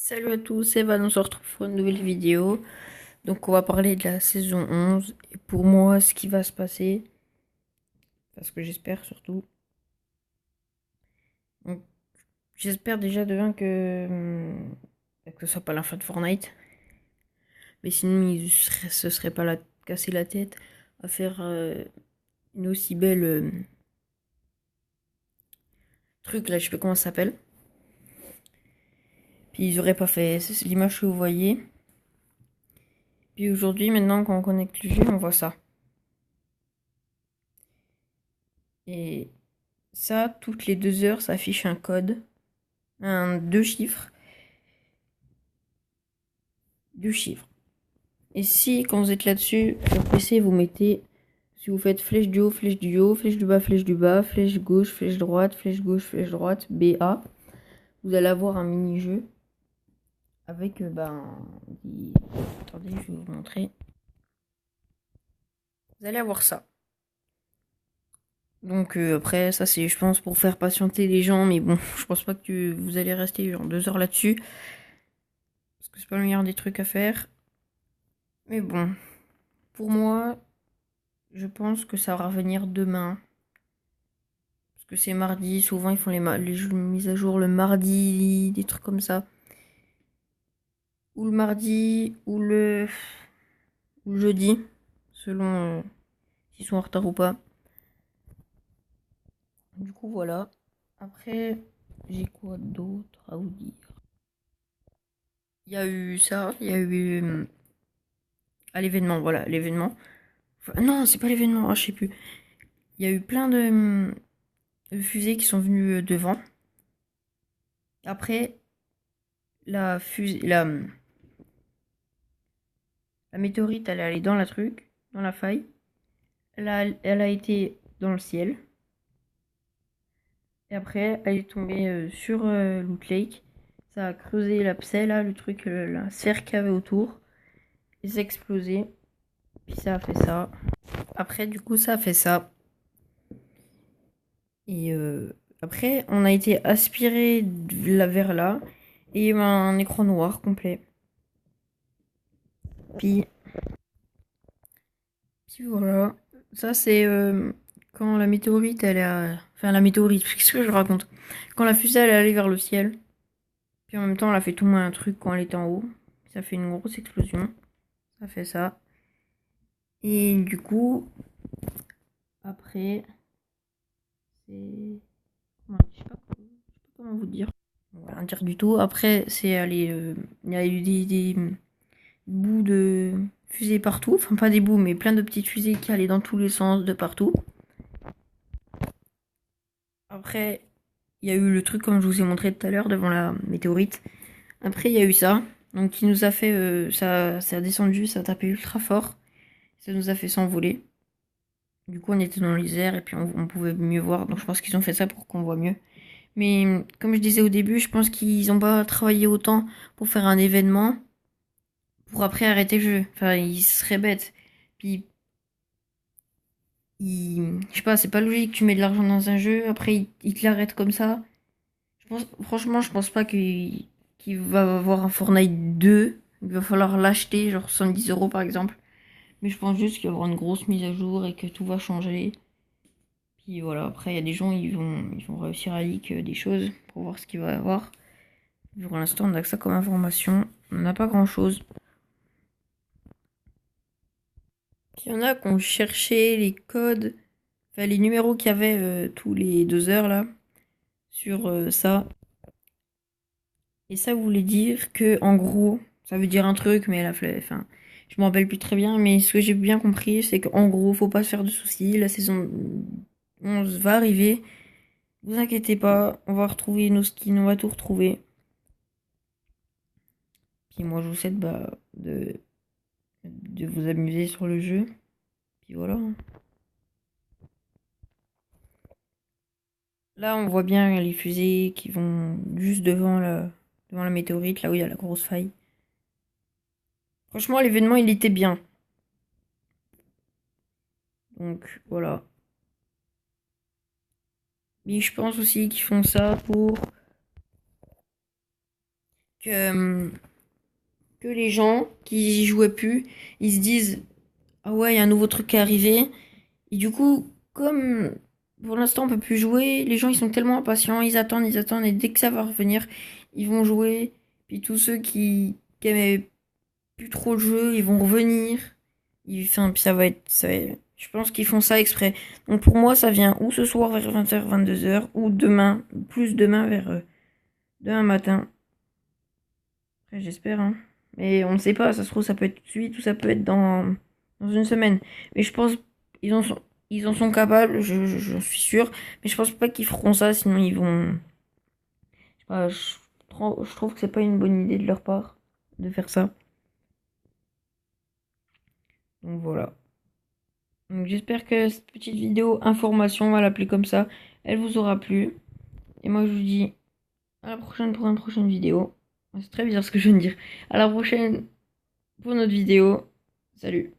Salut à tous, Eva, on se retrouve pour une nouvelle vidéo. Donc on va parler de la saison 11 et pour moi ce qui va se passer, parce que j'espère surtout. Donc, j'espère déjà de un que ce soit pas la fin de Fortnite, mais sinon se serait pas casser la tête à faire une aussi belle truc là, je sais pas comment ça s'appelle. Puis ils auraient pas fait l'image que vous voyez. Puis aujourd'hui, maintenant quand on connecte le jeu, on voit ça. Et ça, toutes les 2 heures, ça affiche un code. Deux chiffres. Deux chiffres. Et si, quand vous êtes là-dessus, sur PC, vous mettez, si vous faites flèche du haut, flèche du haut, flèche du bas, flèche gauche, flèche droite, BA, vous allez avoir un mini-jeu avec, attendez, je vais vous montrer. Vous allez avoir ça. Donc après, ça c'est, je pense, pour faire patienter les gens, mais bon, je pense pas que vous allez rester genre 2 heures là-dessus, parce que c'est pas le meilleur des trucs à faire. Mais bon, pour moi, je pense que ça va revenir demain. Parce que c'est mardi, souvent ils font les mises à jour le mardi, des trucs comme ça. Ou le mardi, ou le jeudi, selon s'ils sont en retard ou pas. Du coup, voilà. Après, j'ai quoi d'autre à vous dire? Il y a eu ça, il y a eu à l'événement, voilà, l'événement. Enfin, non, c'est pas l'événement, je sais plus. Il y a eu plein de fusées qui sont venues devant. Après, la fusée, la météorite, elle est allée dans la truc, dans la faille. Elle a été dans le ciel. Et après, elle est tombée sur Loot Lake. Ça a creusé l'abcès, là, le truc, la sphère qu'il y avait autour. Et ça a explosé. Puis ça a fait ça. Après, du coup, ça a fait ça. Et après, on a été aspiré vers là. Et il y a eu un écran noir complet. Puis, puis voilà. Ça, c'est quand la météorite, elle a... Enfin, la météorite, qu'est-ce que je raconte? Quand la fusée, elle est allée vers le ciel. Puis en même temps, elle a fait tout un truc quand elle était en haut. Ça fait une grosse explosion. Ça fait ça. Et du coup, après, c'est. Je sais pas comment vous dire. On va rien dire du tout. Après, c'est allé. Il y a eu des bouts de fusées partout. Enfin, pas des bouts, mais plein de petites fusées qui allaient dans tous les sens de partout. Après, il y a eu le truc comme je vous ai montré tout à l'heure devant la météorite. Après, il y a eu ça. Donc, qui nous a fait. Ça a descendu, ça a tapé ultra fort. Ça nous a fait s'envoler. Du coup, on était dans les airs et puis on pouvait mieux voir. Donc, je pense qu'ils ont fait ça pour qu'on voit mieux. Mais comme je disais au début, je pense qu'ils n'ont pas travaillé autant pour faire un événement pour après arrêter le jeu. Enfin, ils seraient bêtes. Puis, je sais pas, c'est pas logique. Tu mets de l'argent dans un jeu, après ils te l'arrêtent comme ça. Franchement, je pense pas qu'il va avoir un Fortnite 2. Il va falloir l'acheter, genre 70 € par exemple. Mais je pense juste qu'il va y avoir une grosse mise à jour et que tout va changer. Puis voilà, après, il y a des gens, ils vont réussir à leak des choses pour voir ce qu'il va y avoir. Pour l'instant, on a que ça comme information. On n'a pas grand-chose. Il y en a qui ont cherché les codes, enfin les numéros qu'il y avait tous les 2 heures là, sur ça. Et ça voulait dire que, en gros, ça veut dire un truc, mais enfin, je me rappelle plus très bien, mais ce que j'ai bien compris, c'est qu'en gros, faut pas se faire de soucis. La saison 11 va arriver. Vous inquiétez pas, on va retrouver nos skins, on va tout retrouver. Puis moi, je vous souhaite de vous amuser sur le jeu. Puis voilà. Là, on voit bien les fusées qui vont juste devant la météorite, là où il y a la grosse faille. Franchement, l'événement, il était bien. Donc, voilà. Mais je pense aussi qu'ils font ça pour que, que les gens qui y jouaient plus, ils se disent ah ouais, il y a un nouveau truc qui est arrivé. Et du coup, comme pour l'instant on peut plus jouer, les gens ils sont tellement impatients, ils attendent, et dès que ça va revenir, ils vont jouer. Puis tous ceux qui aimaient plus trop le jeu, ils vont revenir. Enfin, puis je pense qu'ils font ça exprès. Donc pour moi, ça vient ou ce soir vers 20h, 22h, ou demain, plus demain vers demain matin. Après, j'espère, hein. Mais on ne sait pas, ça se trouve, ça peut être tout de suite ou ça peut être dans une semaine. Mais je pense ils en sont capables, j'en suis sûre. Mais je pense pas qu'ils feront ça, sinon ils vont. Je sais pas, je trouve que c'est pas une bonne idée de leur part de faire ça. Donc voilà. Donc j'espère que cette petite vidéo information, on va l'appeler comme ça, elle vous aura plu. Et moi je vous dis à la prochaine pour une prochaine vidéo. C'est très bizarre ce que je viens de dire. À la prochaine pour notre vidéo. Salut.